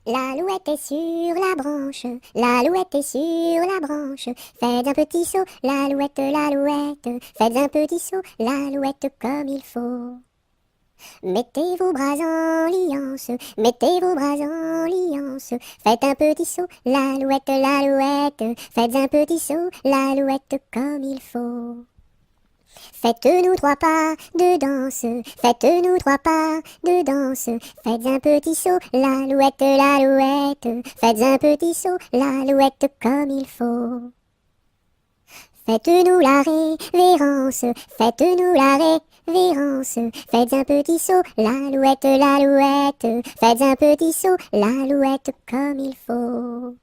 L'alouette est sur la branche, l'alouette est sur la branche. Faites un petit saut, l'alouette, faites un petit saut, l'alouette comme il faut. Mettez vos bras en liance, mettez vos bras en liance. Faites un petit saut, l'alouette, faites un petit saut, l'alouette comme il faut. Faites-nous trois pas de danse, faites-nous trois pas de danse. Faites un petit saut, l'alouette, faites un petit saut, l'alouette comme il faut. Faites-nous la révérence, faites-nous la révérence. Faites un petit saut, l'alouette, faites un petit saut, l'alouette comme il faut.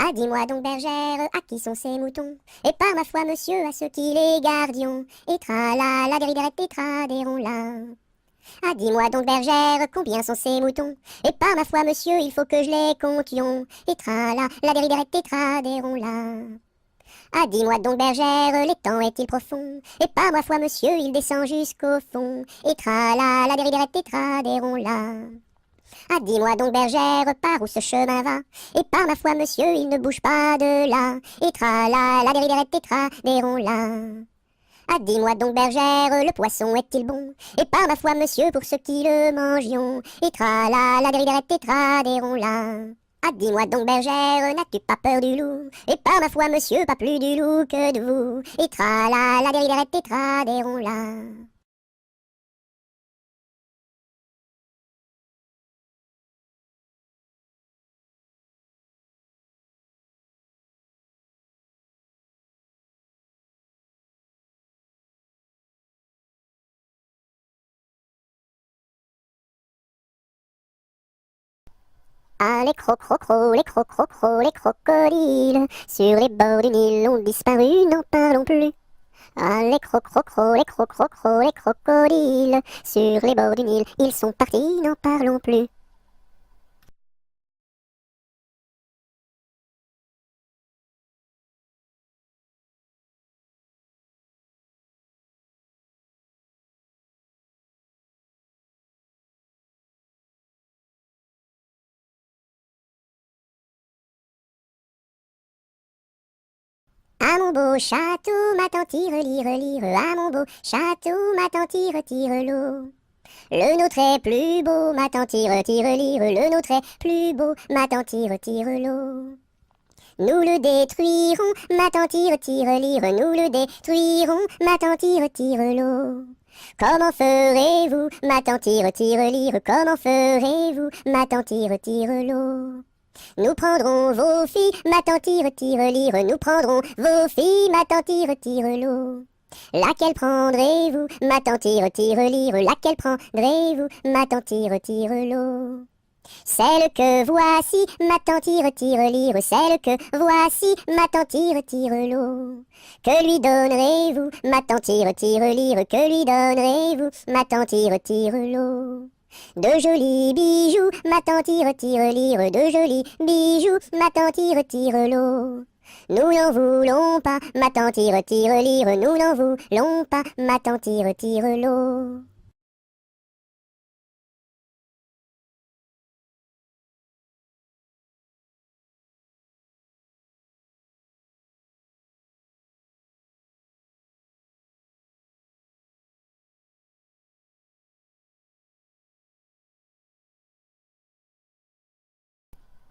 Ah, dis-moi donc, bergère, à qui sont ces moutons? Et par ma foi, monsieur, à ceux qui les gardions. Et tra la dériderette et traderont là. Ah, dis-moi donc, bergère, combien sont ces moutons? Et par ma foi, monsieur, il faut que je les comptions. Et tra la dériderette et traderont là. Ah, dis-moi donc, bergère, l'étang est-il profond? Et par ma foi, monsieur, il descend jusqu'au fond. Et tra la dériderette et traderont là. Ah, dis-moi donc, bergère, par où ce chemin va? Et par ma foi, monsieur, il ne bouge pas de là. Et tra la dériderette et traderont là. Ah, dis-moi donc, bergère, le poisson est-il bon? Et par ma foi, monsieur, pour ceux qui le mangions. Et tra la dériderette et traderont là. Ah, dis-moi donc, bergère, n'as-tu pas peur du loup? Et par ma foi, monsieur, pas plus du loup que de vous. Et tra la dériderette et traderont là. Ah, les crocrocros, les crocrocros, les crocodiles, sur les bords du Nil ont disparu, n'en parlons plus. Ah, les crocrocros, les crocrocros, les crocodiles, sur les bords du Nil, ils sont partis, n'en parlons plus. Ah, mon beau chatou, ma tante tire, lire, lire, ah, mon beau chatou, ma tante tire, tire l'eau. Le nôtre est plus beau, ma tante tire, tire, lire, le nôtre est plus beau, ma tante tire, tire l'eau. Nous le détruirons, ma tante tire, tire, lire, nous le détruirons, ma tante tire, tire l'eau. Comment ferez-vous, ma tante tire, tire, lire, comment ferez-vous, ma tante tire, tire l'eau? Nous prendrons vos filles, ma tante tire, tire, lire, nous prendrons vos filles, ma tante tire, tire l'eau. Laquelle prendrez-vous, ma tante tire, tire, lire, laquelle prendrez-vous, ma tante tire, tire l'eau? Celle que voici, ma tante tire, tire, lire, celle que voici, ma tante tire, tire l'eau. Que lui donnerez-vous, ma tante tire, tire, lire, que lui donnerez-vous, ma tante tire, tire l'eau? De jolis bijoux, ma tante tire, tire, lire, de jolis bijoux, ma tante tire, tire l'eau. Nous n'en voulons pas, ma tante tire, tire, lire, nous n'en voulons pas, ma tante tire, tire l'eau.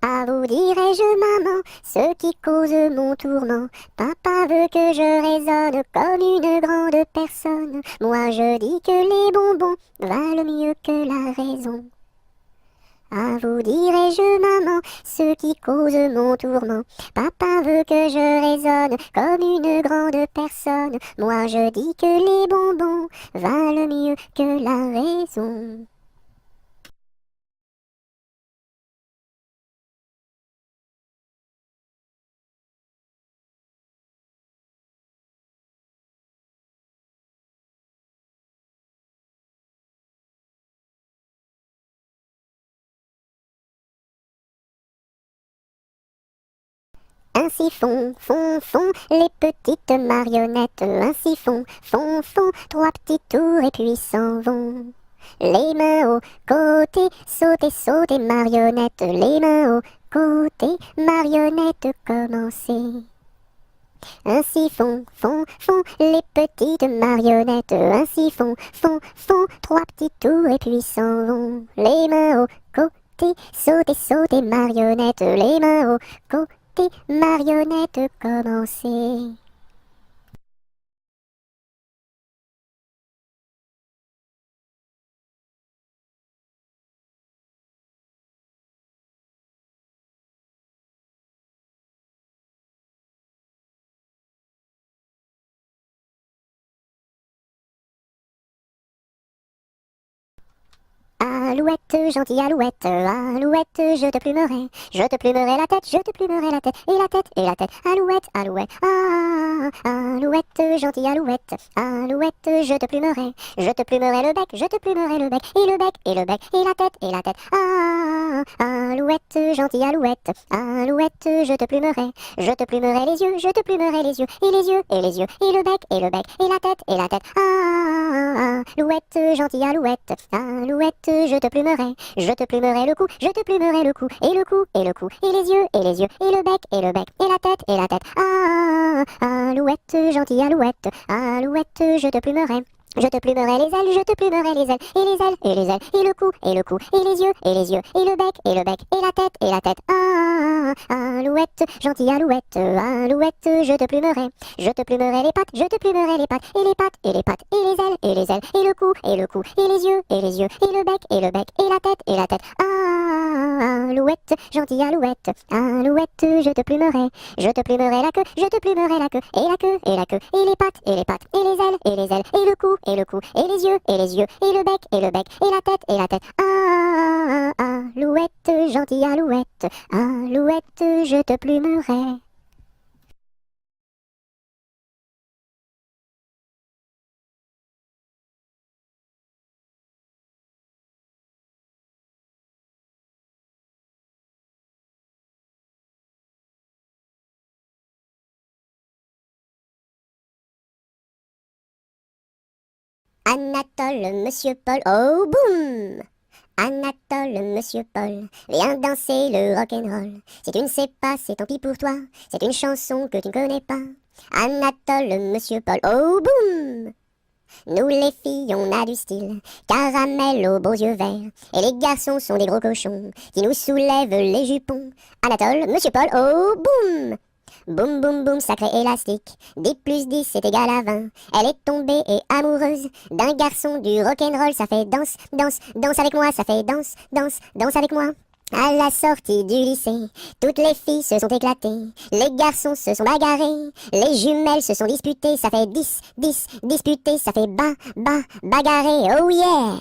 À vous dirai-je, maman, ce qui cause mon tourment. Papa veut que je raisonne comme une grande personne. Moi je dis que les bonbons valent mieux que la raison. À vous dirai-je, maman, ce qui cause mon tourment. Papa veut que je raisonne comme une grande personne. Moi je dis que les bonbons valent mieux que la raison. Ainsi font les petites marionnettes. Ainsi font trois petits tours et puis s'en vont. Les mains au côté, sautez marionnettes. Les mains au côté, marionnettes, commencez. Ainsi font les petites marionnettes. Ainsi font trois petits tours et puis s'en vont. Les mains au côté, sautez marionnettes. Les mains au côté, marionnettes, commencez. Alouette, gentille alouette, alouette, je te plumerai la tête, je te plumerai la tête, et la tête, alouette, alouette, alouette, gentille alouette, alouette, je te plumerai le bec, je te plumerai le bec, et le bec, et le bec, et la tête, alouette, gentille alouette, alouette, je te plumerai les yeux, je te plumerai les yeux, et les yeux, et les yeux, et le bec, et le bec, et la tête, alouette, gentille alouette, alouette, je te plumerai le cou, je te plumerai le cou, et le cou, et le cou, et les yeux, et les yeux, et le bec, et le bec, et la tête, alouette, gentille alouette, alouette, je te plumerai. Je te plumerai les ailes, je te plumerai les ailes, et les ailes, et les ailes, et le cou, et le cou, et les yeux, et les yeux, et le bec, et le bec, et la tête, alouette, gentille alouette, alouette, je te plumerai. Je te plumerai les pattes, je te plumerai les pattes, et les pattes, et les pattes, et les ailes, et les ailes, et le cou, et le cou, et les yeux, et les yeux, et le bec, et le bec, et la tête, alouette, gentille alouette, alouette, je te plumerai. Je te plumerai la queue, je te plumerai la queue, et la queue, et la queue, et les pattes, et les pattes, et les ailes, et les ailes, et le cou, et le cou, et les yeux, et les yeux, et le bec, et le bec, et la tête, alouette, gentille alouette, alouette, je te plumerai. Anatole, monsieur Paul, oh boum! Anatole, monsieur Paul, viens danser le rock'n'roll. Si tu ne sais pas, c'est tant pis pour toi, c'est une chanson que tu ne connais pas. Anatole, monsieur Paul, oh boum! Nous les filles, on a du style, caramel aux beaux yeux verts. Et les garçons sont des gros cochons qui nous soulèvent les jupons. Anatole, monsieur Paul, oh boum! Boum boum boum, sacré élastique, 10 plus 10 c'est égal à 20. Elle est tombée et amoureuse d'un garçon du rock'n'roll, ça fait danse, danse, danse avec moi, ça fait danse, danse, danse avec moi. À la sortie du lycée, toutes les filles se sont éclatées, les garçons se sont bagarrés, les jumelles se sont disputées, ça fait 10, 10, disputé, ça fait bagarré, oh yeah!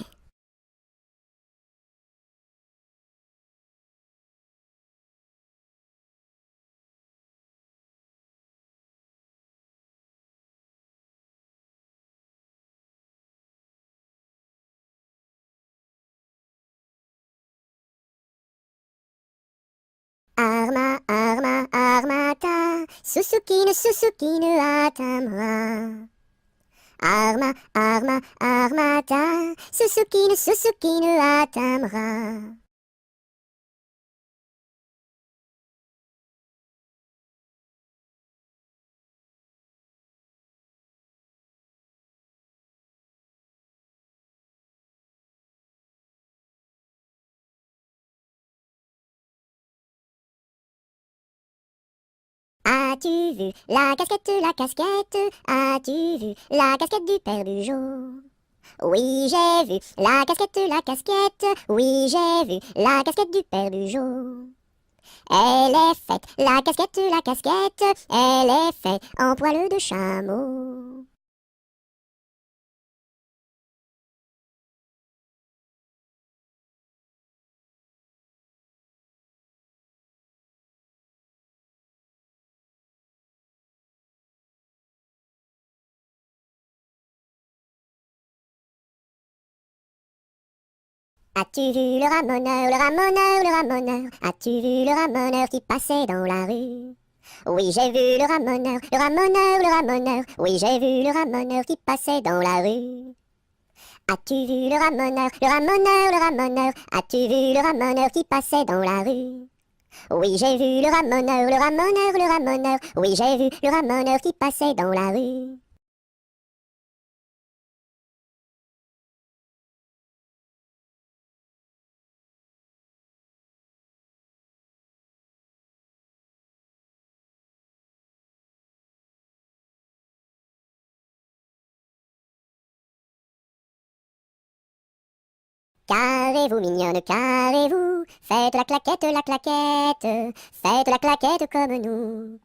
Armata, Suzuki ne atteindra. Armata, Suzuki ne atteindra. As-tu vu la casquette, as-tu vu la casquette du père Bugeaud? Oui, j'ai vu la casquette, oui, j'ai vu la casquette du père Bugeaud. Elle est faite, la casquette, elle est faite en poil de chameau. As-tu vu le ramoneur, le ramoneur, le ramoneur? As-tu vu le ramoneur qui passait dans la rue? Oui, j'ai vu le ramoneur, le ramoneur, le ramoneur. Oui, j'ai vu le ramoneur qui passait dans la rue. As-tu vu le ramoneur, le ramoneur, le ramoneur? As-tu vu le ramoneur qui passait dans la rue? Oui, j'ai vu le ramoneur, le ramoneur, le ramoneur. Oui, j'ai vu le ramoneur qui passait dans la rue. Carrez-vous, mignonne, carrez-vous, faites la claquette, faites la claquette comme nous.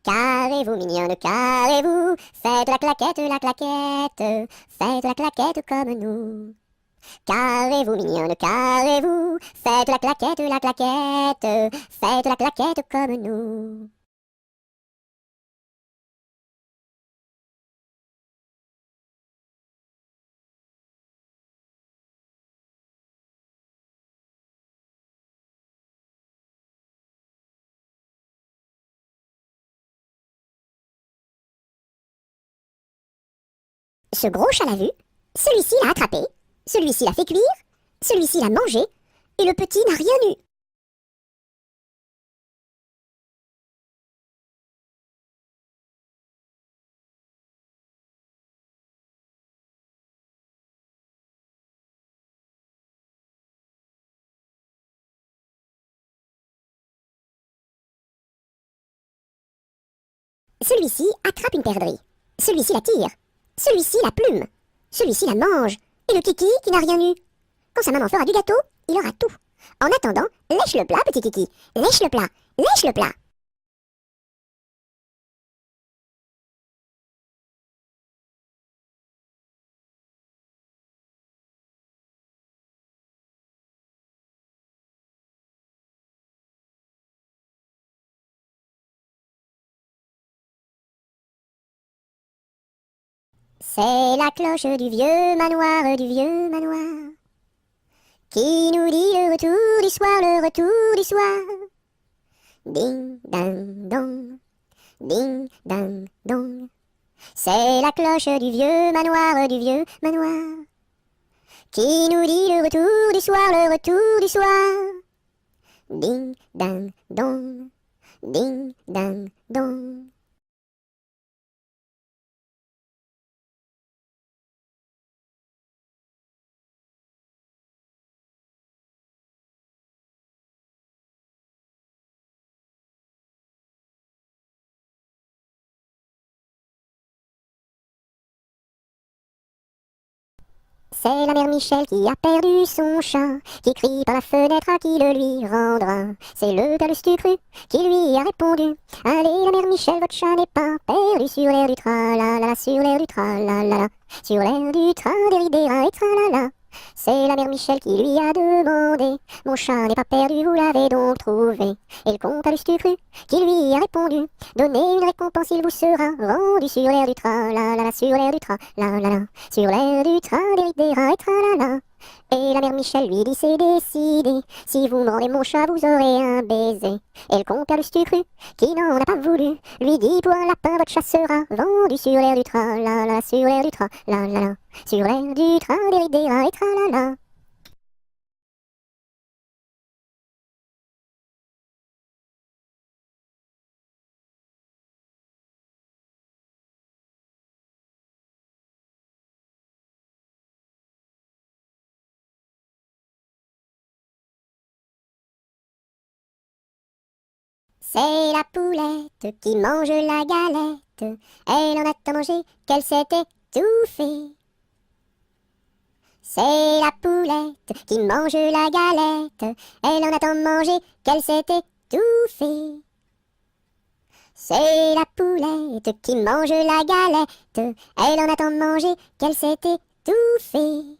Carrez-vous, mignonne, carrez-vous, faites la claquette, faites la claquette comme nous. Carrez-vous, mignonne, carrez-vous, faites la claquette, faites la claquette comme nous. Ce gros chat l'a vu, celui-ci l'a attrapé, celui-ci l'a fait cuire, celui-ci l'a mangé, et le petit n'a rien eu. Celui-ci attrape une perdrix, celui-ci la tire, celui-ci la plume, celui-ci la mange, et le kiki qui n'a rien eu. Quand sa maman fera du gâteau, il aura tout. En attendant, lèche le plat, petit kiki, lèche le plat, lèche le plat. C'est la cloche du vieux manoir, qui nous dit le retour du soir, le retour du soir. Ding, ding, dong, ding, ding, dong. C'est la cloche du vieux manoir, qui nous dit le retour du soir, le retour du soir. Ding, ding, dong, ding, ding, dong. C'est la mère Michel qui a perdu son chat, qui crie par la fenêtre à qui le lui rendra. C'est le père Lustucru qui lui a répondu: allez, la mère Michel, votre chat n'est pas perdu sur l'air du tra-la-la, sur l'air du tra-la-la, sur l'air du tra-des-ri-des-ra et tra-la-la. C'est la mère Michel qui lui a demandé: mon chat n'est pas perdu, vous l'avez donc trouvé? Et le comte Lustucru qui lui a répondu: donnez une récompense, il vous sera rendu sur l'air du tra-la-la, sur l'air du tra-la-la, sur l'air du tra des rats et tralala. Et la mère Michel lui dit: c'est décidé, si vous me rendez mon chat, vous aurez un baiser. Et le compère Lustucru, qui n'en a pas voulu, lui dit: pour un lapin, votre chat sera vendu sur l'air du tra-la-la, sur l'air du tra-la-la, sur l'air du tra des rats et tralala. C'est la poulette qui mange la galette, elle en a tant mangé qu'elle s'est étouffée. C'est la poulette qui mange la galette, elle en a tant mangé qu'elle s'est étouffée. C'est la poulette qui mange la galette, elle en a tant mangé qu'elle s'est étouffée.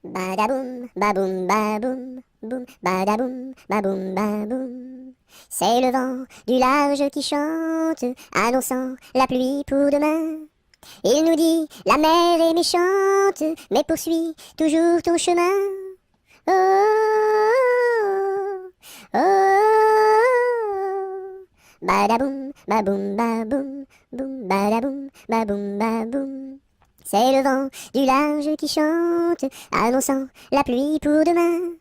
Badaboum, baboum, baboum, boum, badaboum, baboum, baboum. C'est le vent du large qui chante, annonçant la pluie pour demain. Il nous dit, la mer est méchante, mais poursuis toujours ton chemin. Oh, oh, oh, oh. Badaboum, baboum, baboum, boum, badaboum, baboum, baboum. C'est le vent du large qui chante, annonçant la pluie pour demain.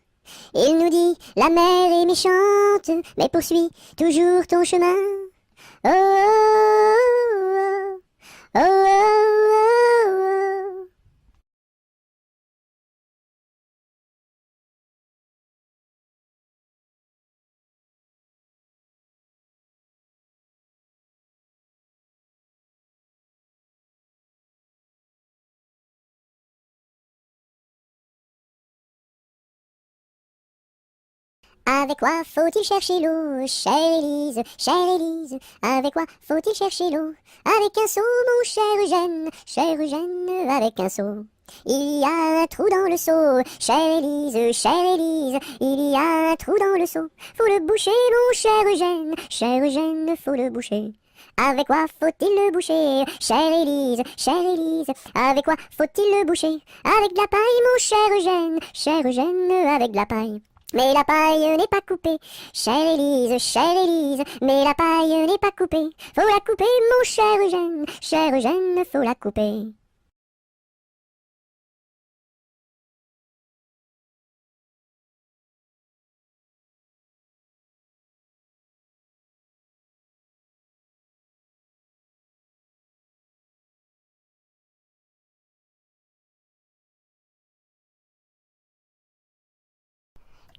Il nous dit, la mer est méchante, mais poursuis toujours ton chemin. Oh, oh, oh, oh, oh, oh, oh. Avec quoi faut-il chercher l'eau, chère Élise, chère Élise? Avec quoi faut-il chercher l'eau? Avec un seau, mon cher Eugène, avec un seau. Il y a un trou dans le seau, chère Élise, il y a un trou dans le seau. Faut le boucher, mon cher Eugène, faut le boucher. Avec quoi faut-il le boucher, chère Élise, avec quoi faut-il le boucher? Avec de la paille, mon cher Eugène, avec de la paille. Mais la paille n'est pas coupée, chère Élise, mais la paille n'est pas coupée. Faut la couper, mon cher Eugène, faut la couper.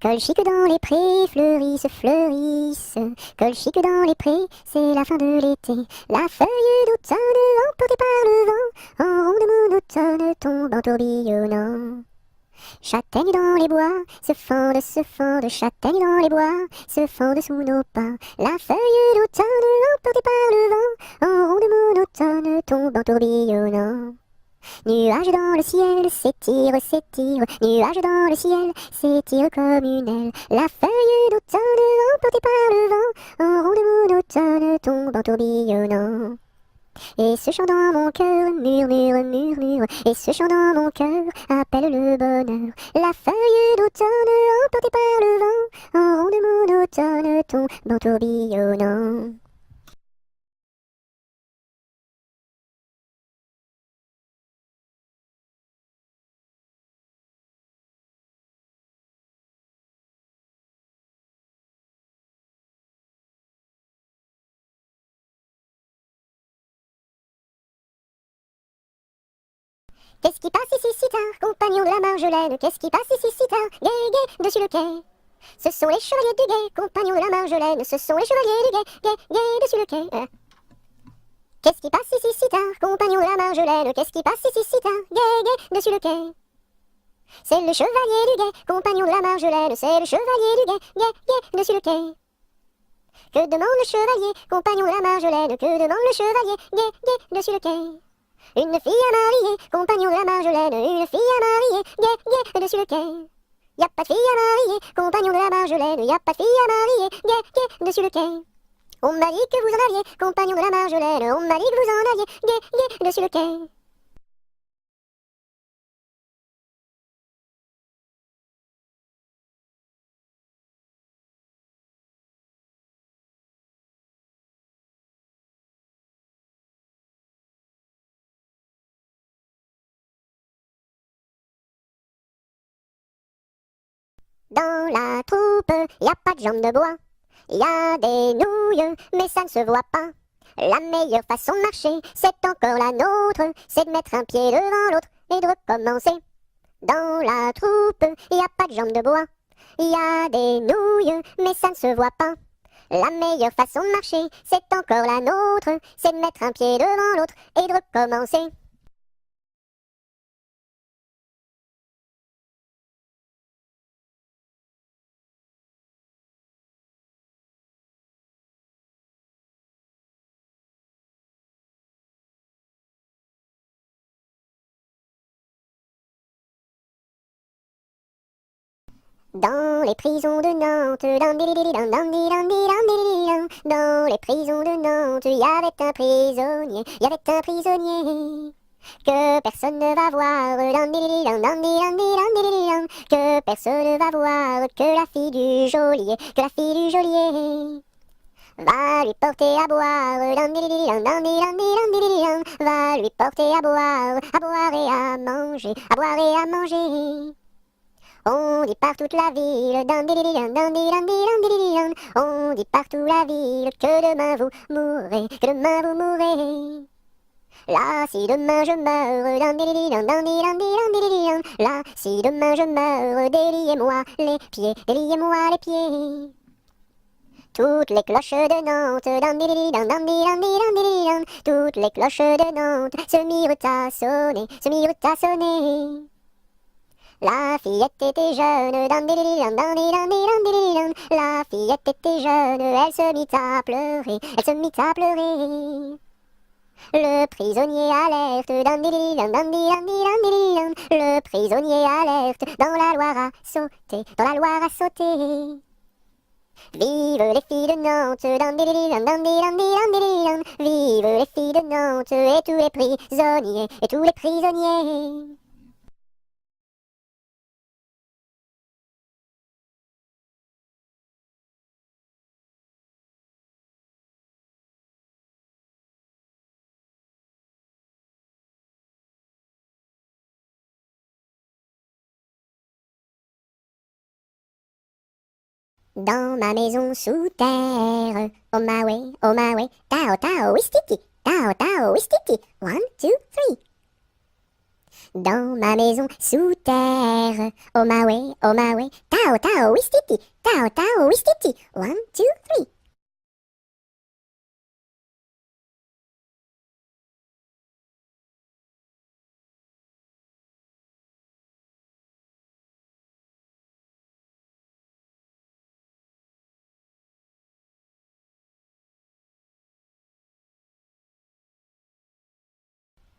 Colchique dans les prés, fleurissent, fleurissent. Colchique dans les prés, c'est la fin de l'été. La feuille d'automne, emportée par le vent, en ronde monotone, tombe en tourbillonnant. Châtaignes dans les bois, se fendent, châtaignes dans les bois, se fendent sous nos pas. La feuille d'automne, emportée par le vent, en ronde monotone, tombe en tourbillonnant. Nuages dans le ciel, s'étire, s'étire, nuages dans le ciel, s'étire comme une aile. La feuille d'automne, emportée par le vent, en ronde monotone, tombe en tourbillonnant. Et ce chant dans mon cœur murmure, murmure, et ce chant dans mon cœur appelle le bonheur. La feuille d'automne, emportée par le vent, en ronde monotone, tombe en tourbillonnant. Qu'est-ce qui passe ici si tard, compagnon de la Marjolaine? Qu'est-ce qui passe ici si tard, gai, gai, dessus le quai? Ce sont les chevaliers du guet, compagnons de la Marjolaine. Ce sont les chevaliers du guet, guet, guet, dessus le quai. Qu'est-ce qui passe ici si tard, compagnons de la Marjolaine? Qu'est-ce qui passe ici si tard, gai, gai, dessus le quai? C'est le chevalier du guet, compagnon de la Marjolaine. C'est le chevalier du guet, guet, guet, dessus le quai. Que demande le chevalier, compagnon de la Marjolaine? Que demande le chevalier, guet, guet, dessus le quai? Une fille à marier, compagnon de la Marjolaine, une fille à marier, guet, guet, dessus le quai. Y a pas de fille à marier, compagnon de la Marjolaine, y a pas de fille à marier, guet, guet, dessus le quai. On m'a dit que vous en aviez, compagnon de la Marjolaine, on m'a dit que vous en aviez, guet, guet, dessus le quai. Dans la troupe, y a pas de jambes de bois, y a des nouilles, mais ça ne se voit pas. La meilleure façon de marcher, c'est encore la nôtre, c'est de mettre un pied devant l'autre et de recommencer. Dans la troupe, y a pas de jambes de bois, y a des nouilles, mais ça ne se voit pas. La meilleure façon de marcher, c'est encore la nôtre, c'est de mettre un pied devant l'autre et de recommencer. Dans les prisons de Nantes, dans les prisons de Nantes, il y avait un prisonnier, il y avait un prisonnier que personne ne va voir, que personne ne va voir, que la fille du geôlier, que la fille du geôlier va lui porter à boire, va lui porter à boire et à manger, à boire et à manger. On dit par toute la ville, on dit partout la ville que demain vous mourrez, que demain vous mourrez. Là, si demain je meurs, là, si demain je meurs, déliez-moi les pieds, déliez-moi les pieds. Toutes les cloches de Nantes, toutes les cloches de Nantes se mirent à sonner, se mirent à sonner. La fillette était jeune, la fillette était jeune, elle se mit à pleurer, elle se mit à pleurer. Le prisonnier alerte, le prisonnier alerte, dans la Loire à sauter, dans la Loire à sauter. Vive les filles de Nantes, vive les filles de Nantes, et tous les prisonniers, et tous les prisonniers. Dans ma maison sous terre, oh my way, tao tao wistiti, tao tao wistiti, 1, 2, 3. Dans ma maison sous terre, oh my way, tao tao wistiti, 1, 2, 3.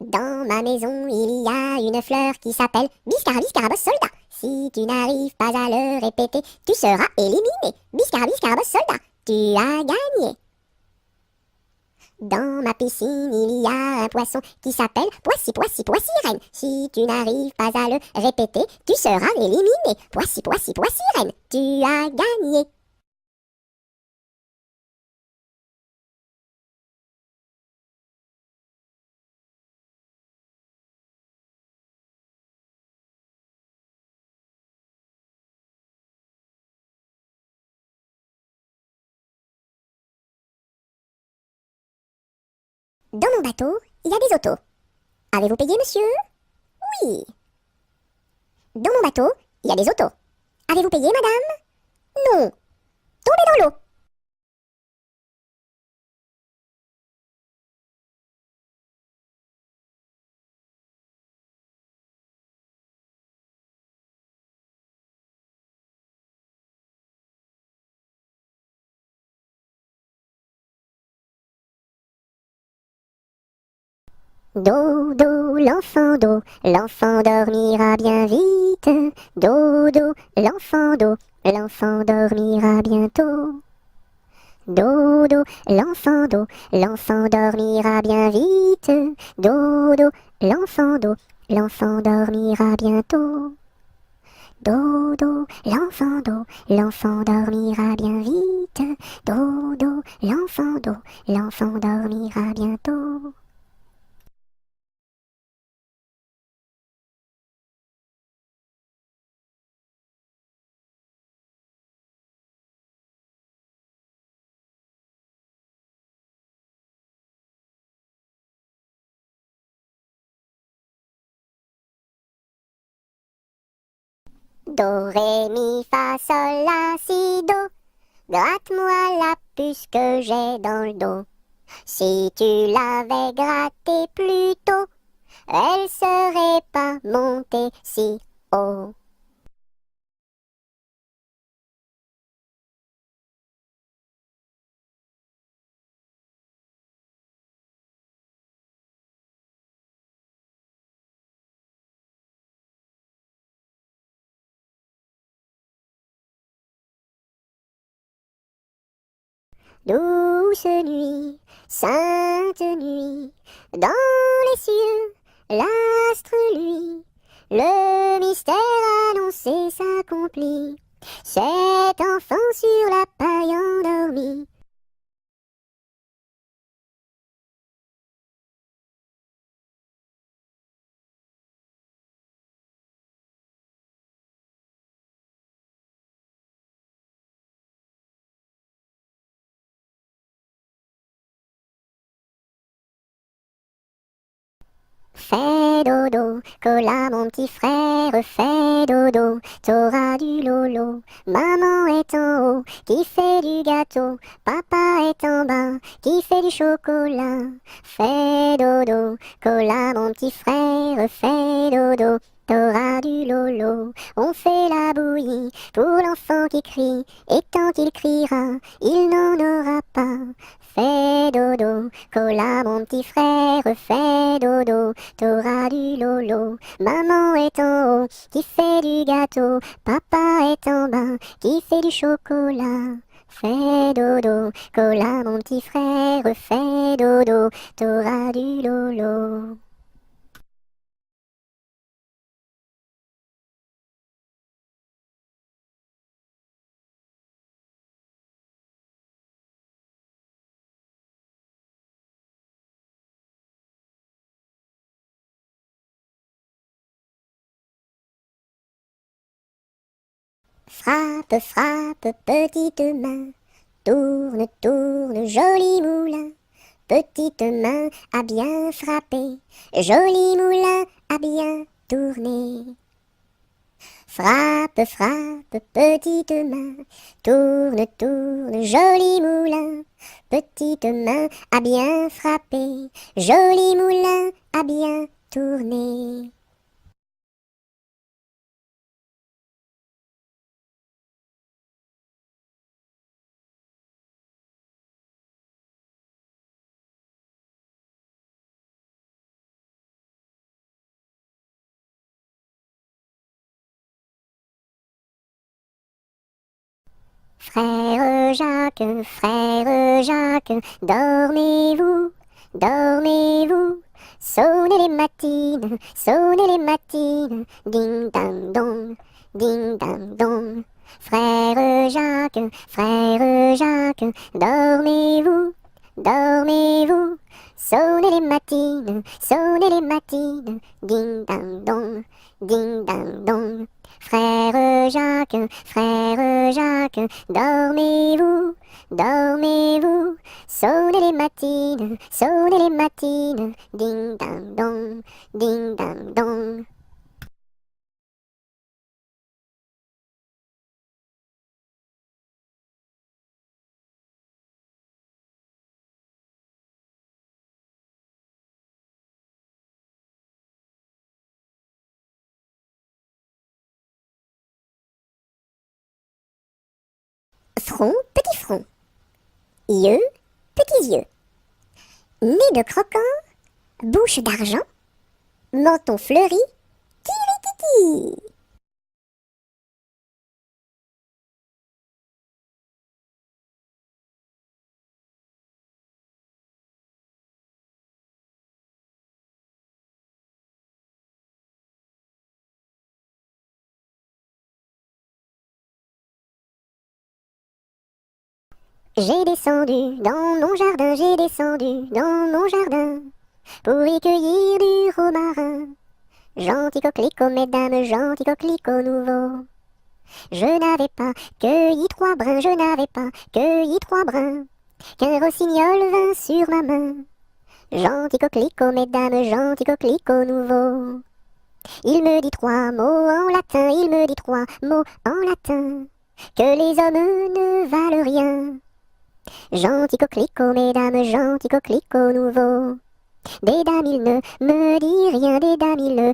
Dans ma maison, il y a une fleur qui s'appelle Biscarabis soldat. Si tu n'arrives pas à le répéter, tu seras éliminé. Biscarabis soldat, tu as gagné. Dans ma piscine, il y a un poisson qui s'appelle Poissy reine. Si tu n'arrives pas à le répéter, tu seras éliminé. Poissy reine, tu as gagné. Dans mon bateau, il y a des autos. Avez-vous payé, monsieur? Oui. Dans mon bateau, il y a des autos. Avez-vous payé, madame? Non. Tombez dans l'eau. Dodo, l'enfant dormira bien vite. Dodo, l'enfant dormira bientôt. Dodo, l'enfant dormira bien vite. Dodo, l'enfant dormira bientôt. Dodo, l'enfant dormira bien vite. Dodo, l'enfant dormira bientôt. Do, ré, mi, fa, sol, la, si, do. Gratte-moi la puce que j'ai dans le dos. Si tu l'avais grattée plus tôt, elle serait pas montée si haut. douce nuit, sainte nuit, dans les cieux, l'astre lui, le mystère annoncé s'accomplit, cet enfant sur la paille endormi. Fais dodo, cola mon petit frère, fais dodo, t'auras du lolo. Maman est en haut, qui fait du gâteau, papa est en bas, qui fait du chocolat. Fais dodo, cola mon petit frère, fais dodo, t'auras du lolo. On fait la bouillie pour l'enfant qui crie, et tant qu'il criera, il n'en aura pas. Fais dodo, cola mon petit frère, fais dodo, t'auras du lolo. Maman est en haut, qui fait du gâteau, papa est en bas, qui fait du chocolat. Fais dodo, cola mon petit frère, fais dodo, t'auras du lolo. Frappe, frappe, petite main, tourne, tourne, joli moulin. Petite main à bien frapper, joli moulin à bien tourner. Frappe, frappe, petite main, tourne, tourne, joli moulin. Petite main à bien frapper, joli moulin à bien tourner. Frère Jacques, dormez-vous, dormez-vous. Sonnez les matines, ding dang dong. Frère Jacques, dormez-vous, dormez-vous. Sonnez les matines, ding dang dong. Frère Jacques, dormez-vous, dormez-vous. Sonnez les matines, ding dang dong. Front, petit front. Yeux, petits yeux. Nez de croquant, bouche d'argent, menton fleuri, tiki. J'ai descendu dans mon jardin, j'ai descendu dans mon jardin pour y cueillir du romarin. Gentil coquelicot, mesdames, gentil coquelicot nouveau. Je n'avais pas cueilli trois brins, je n'avais pas cueilli trois brins, qu'un rossignol vint sur ma main. Gentil coquelicot, mesdames, gentil coquelicot nouveau. Il me dit trois mots en latin, il me dit trois mots en latin, que les hommes ne valent rien. Gentil coquelicot, mesdames, gentil coquelicot nouveau. Des dames, il ne me dit rien, des dames, il ne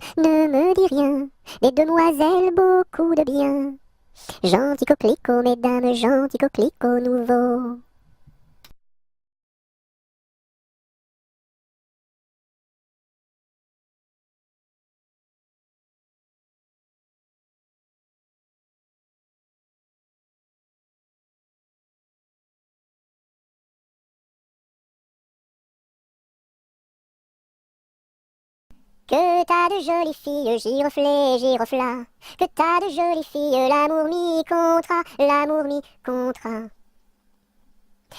me dit rien. Des demoiselles, beaucoup de bien. Gentil coquelicot, mesdames, gentil coquelicot nouveau. Que t'as de jolies filles, giroflées, girofla. Que t'as de jolies filles, l'amour mi contra, l'amour mi contra.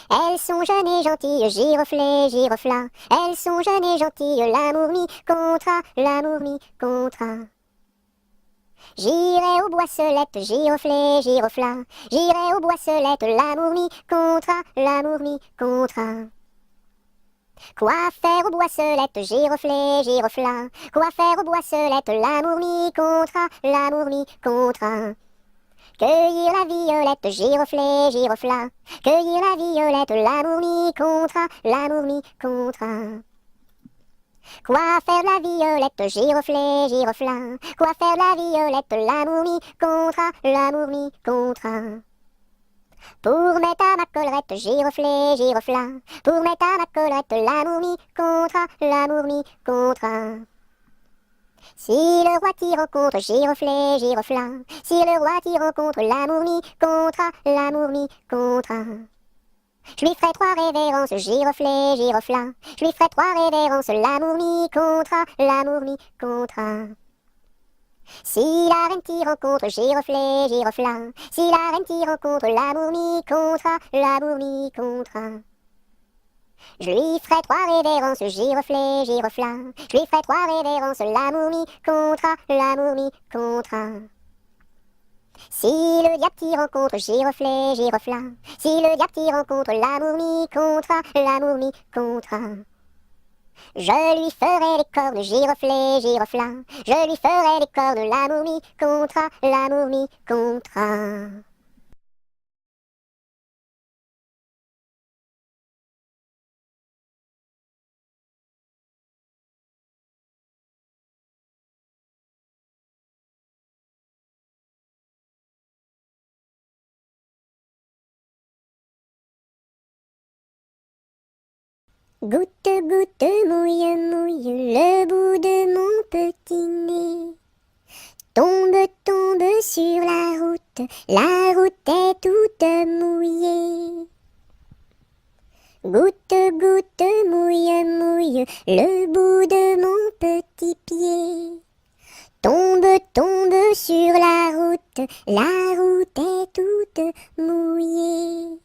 Elles sont jeunes et gentilles, giroflées, girofla. Elles sont jeunes et gentilles, l'amour mi contra, l'amour mi contra. J'irai aux boisselettes, giroflées, girofla. J'irai aux boisselettes, l'amour mi contra, l'amour mi contra. Quoi faire aux boisselettes, giroflées, girofla. Quoi faire aux boisselettes, l'amour mi contra, l'amour mi contra. Cueillir la violette, giroflée, girofla. Cueillir la violette, l'amour mi contra, l'amour mi contra. Quoi faire la violette, giroflée, girofla. Quoi faire la violette, l'amour mi contra, l'amour mi contra. Pour mettre à ma collerette, giroflée, girofla. Pour mettre à ma collerette, l'amour mi contra, l'amour mi contra. Si le roi t'y rencontre, giroflée, girofla. Si le roi t'y rencontre, l'amour mi contra, l'amour mi contra. Je lui ferai 3 révérences, giroflée, girofla. Je lui ferai 3 révérences, l'amour mi contra, l'amour mi contra. Si la reine t'y rencontre, giroflée, girofla. Si la reine t'y rencontre, l'amour mi contra, l'amour mi contra. Je lui ferai 3 révérences, giroflée, girofla. Je lui ferai 3 révérences, l'amour mi contra, l'amour mi contra. Si le diable t'y rencontre, giroflée, girofla. Si le diable t'y rencontre, l'amour mi contra, l'amour mi contra. Je lui ferai les cornes, giroflée, girofla. Je lui ferai les cornes, l'amour mi contra, l'amour mi contra. Goutte, goutte, mouille, mouille le bout de mon petit nez. Tombe, tombe sur la route est toute mouillée. Goutte, goutte, mouille, mouille le bout de mon petit pied. Tombe, tombe sur la route est toute mouillée.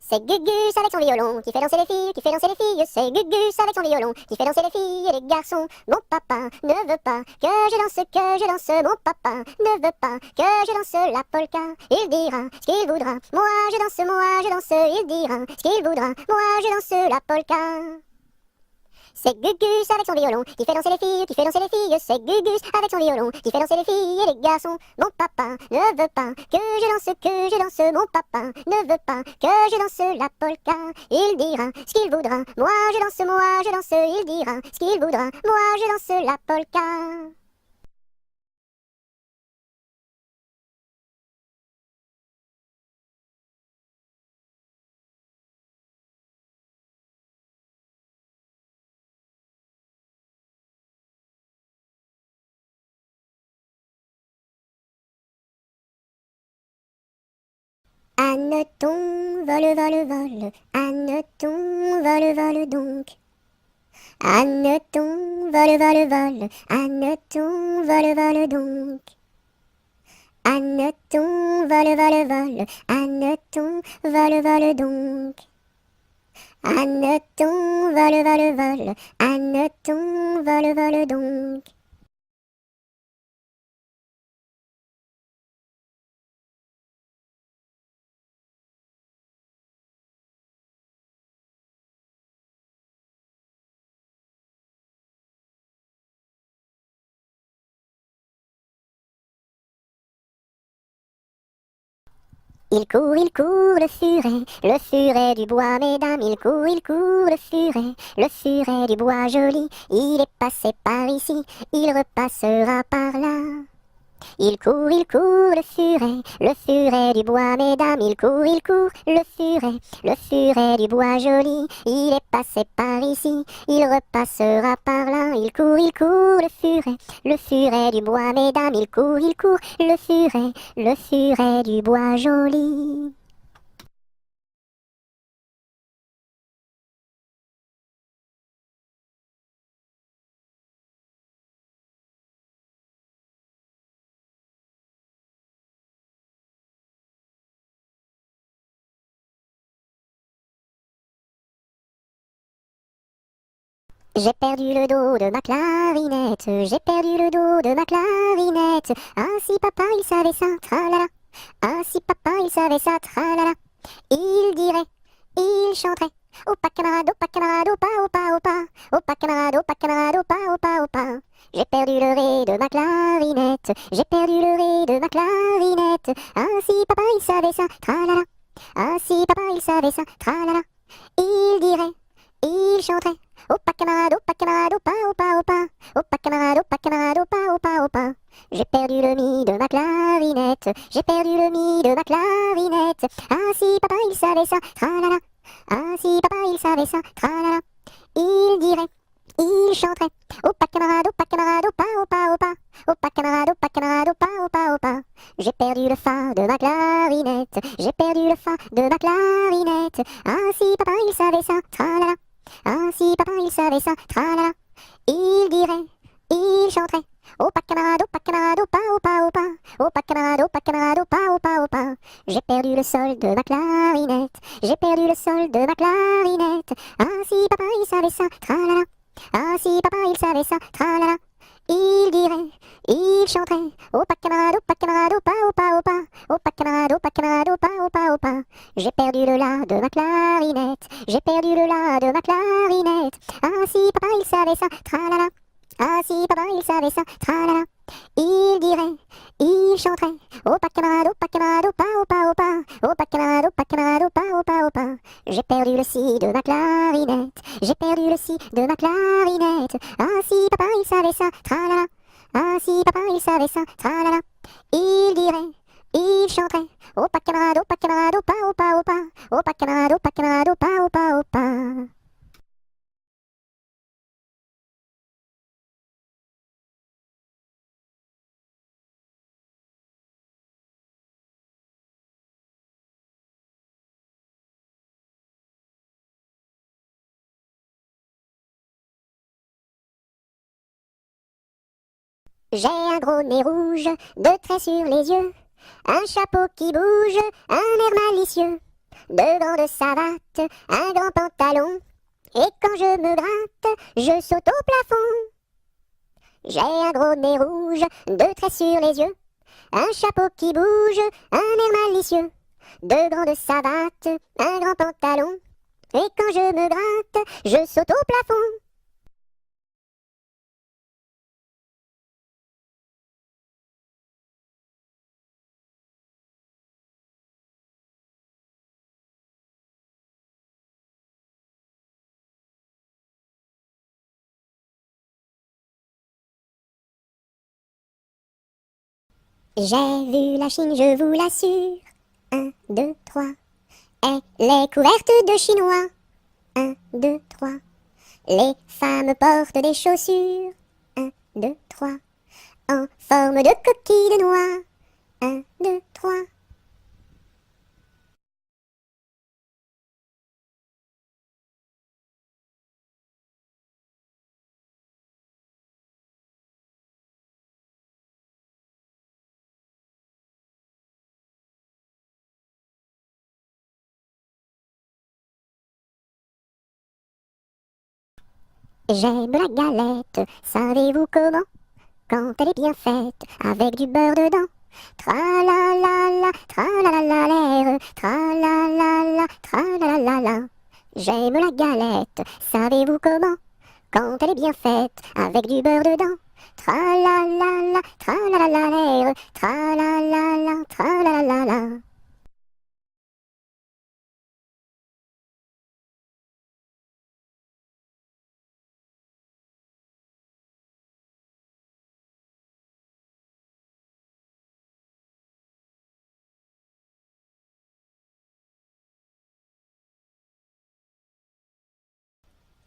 C'est Gugus avec son violon qui fait danser les filles, qui fait danser les filles. C'est Gugus avec son violon qui fait danser les filles et les garçons. Mon papa ne veut pas que je danse. Mon papa ne veut pas que je danse la polka. Il dira ce qu'il voudra. Moi je danse. Il dira ce qu'il voudra. Moi je danse la polka. C'est Gugus avec son violon qui fait danser les filles, qui fait danser les filles. C'est Gugus avec son violon qui fait danser les filles et les garçons. Mon papa ne veut pas que je danse. Mon papa ne veut pas que je danse la polka. Il dira ce qu'il voudra. Moi je danse. Il dira ce qu'il voudra. Moi je danse la polka. Anneton, vole, vole, vole. Anneton, vole, vole donc. Anneton, vole, vole, vole. Anneton, vole, vole donc. Anneton, vole, vole, vole. Anneton, vole, vole donc. Anneton, vole, vole, vole. Anneton, vole, vole donc. Il court, le furet du bois, mesdames. Il court, le furet du bois joli. Il est passé par ici, il repassera par là. il court, le furet du bois, mesdames, il court, le furet du bois joli. Il est passé par ici, il repassera par là. Il court, le furet du bois, mesdames, il court, le furet du bois joli. J'ai perdu le dos de ma clarinette, j'ai perdu le dos de ma clarinette. Ah si papa il savait ça, tralala. Ah si papa il savait ça, tralala. Il dirait, il chanterait. Opa camarade, opa, opa, opa. Opa camarade, opa, opa, opa. J'ai perdu le ré de ma clarinette, j'ai perdu le ré de ma clarinette. Ah si papa il savait ça, tralala. Ah si papa il savait ça, tralala. Il dirait, il chanterait. Opa camarade, opa, opa, opa. Opa camarade, opa, opa, opa. J'ai perdu le mi de ma clarinette, j'ai perdu le mi de ma clarinette. Ah si papa il savait ça, tralala. Ah si papa il savait ça, tralala. Il dirait, il chanterait. Opa camarade, opa, opa, opa. Opa camarade, opa, opa, opa. J'ai perdu le fa de ma clarinette, j'ai perdu le fa de ma clarinette. Ah si papa il savait ça, tralala. Ah si papa il savait ça, tralala. Il dirait, il chanterait. Opa camarade, opa, opa, opa. Opa camarade, opa, opa, opa. J'ai perdu le sol de ma clarinette, j'ai perdu le sol de ma clarinette. Ah si papa il savait ça, tralala. Ah si papa il savait ça, tralala. Il dirait, il chanterait. Opa camarade, opa, opa, opa. Opa camarade, opa, opa, opa. J'ai perdu le la de ma clarinette, j'ai perdu le la de ma clarinette. Ah si papa il savait ça, tralala. Ah si papa il savait ça, tralala. Il dirait, il chanterait. Opa camarade, opa, opa, opa. Opa camarade, opa, opa, opa. J'ai perdu le si de ma clarinette, j'ai perdu le si de ma clarinette. Ah si papa il savait ça, tralala. Ah si papa il savait ça, tralala. Il dirait, il chanterait. Opa camarade, opa, opa, opa. Opa camarade, opa, opa, opa. J'ai un gros nez rouge, deux traits sur les yeux, un chapeau qui bouge, un air malicieux, deux grandes savates, un grand pantalon, et quand je me gratte, je saute au plafond. J'ai un gros nez rouge, deux traits sur les yeux, un chapeau qui bouge, un air malicieux, deux grandes savates, un grand pantalon, et quand je me gratte, je saute au plafond. J'ai vu la Chine, je vous l'assure. Un, deux, trois. Elle est couverte de chinois. Un, deux, trois. Les femmes portent des chaussures. Un, deux, trois. En forme de coquille de noix. Un, deux, trois. J'aime la galette, savez-vous comment? Quand elle est bien faite, avec du beurre dedans. Tra-la-la-la, tra-la-la-la-l'air, tra-la-la-la, tra-la-la-la-la. J'aime la galette, savez-vous comment? Quand elle est bien faite, avec du beurre dedans. Tra-la-la-la, tra-la-la-la-l'air, tra-la-la-la, tra-la-la-la-la.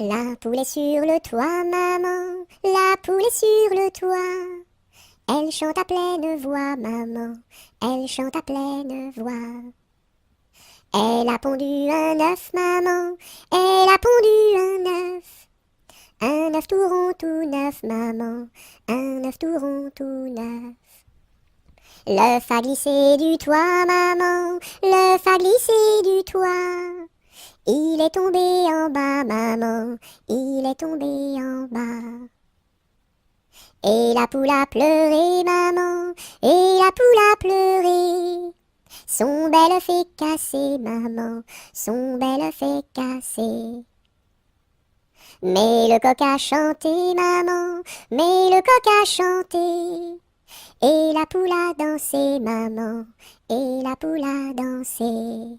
La poule est sur le toit, maman, la poule est sur le toit. Elle chante à pleine voix, maman, elle chante à pleine voix. Elle a pondu un œuf, maman, elle a pondu un œuf. Un œuf tout rond, tout neuf, maman, un œuf tout rond, tout neuf. L'œuf a glissé du toit, maman, l'œuf a glissé du toit. Il est tombé en bas, maman, il est tombé en bas. Et la poule a pleuré, maman, et la poule a pleuré. Son bel œuf est cassé, maman, son bel œuf est cassé. Mais le coq a chanté, maman, mais le coq a chanté. Et la poule a dansé, maman, et la poule a dansé.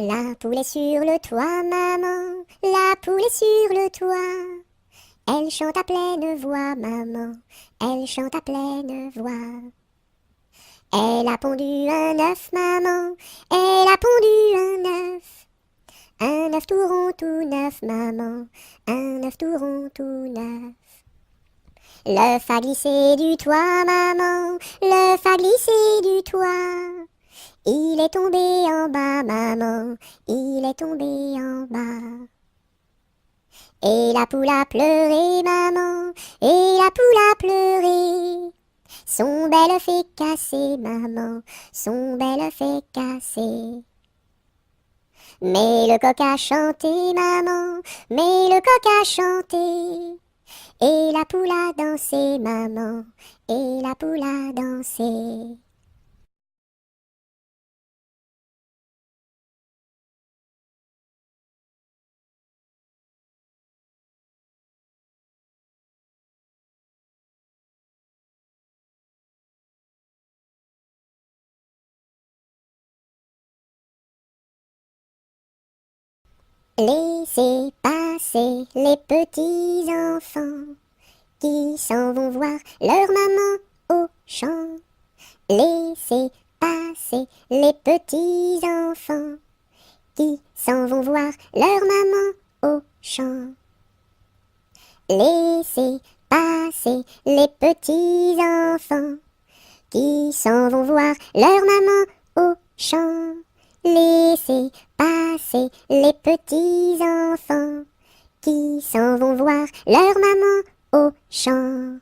La poule est sur le toit, maman, la poule est sur le toit. Elle chante à pleine voix, maman, elle chante à pleine voix. Elle a pondu un œuf, maman, elle a pondu un œuf. Un œuf tout rond, tout neuf, maman, un œuf tout rond, tout neuf. L'œuf a glissé du toit, maman, l'œuf a glissé du toit. Il est tombé en bas, maman, il est tombé en bas. Et la poule a pleuré, maman, et la poule a pleuré. Son bel œuf est cassé, maman, son bel œuf est cassé. Mais le coq a chanté, maman, mais le coq a chanté. Et la poule a dansé, maman, et la poule a dansé. Laissez passer les petits enfants qui s'en vont voir leur maman au champ. Laissez passer les petits enfants qui s'en vont voir leur maman au champ. Laissez passer les petits enfants qui s'en vont voir leur maman au champ. Laissez passer les petits enfants qui s'en vont voir leur maman au champ.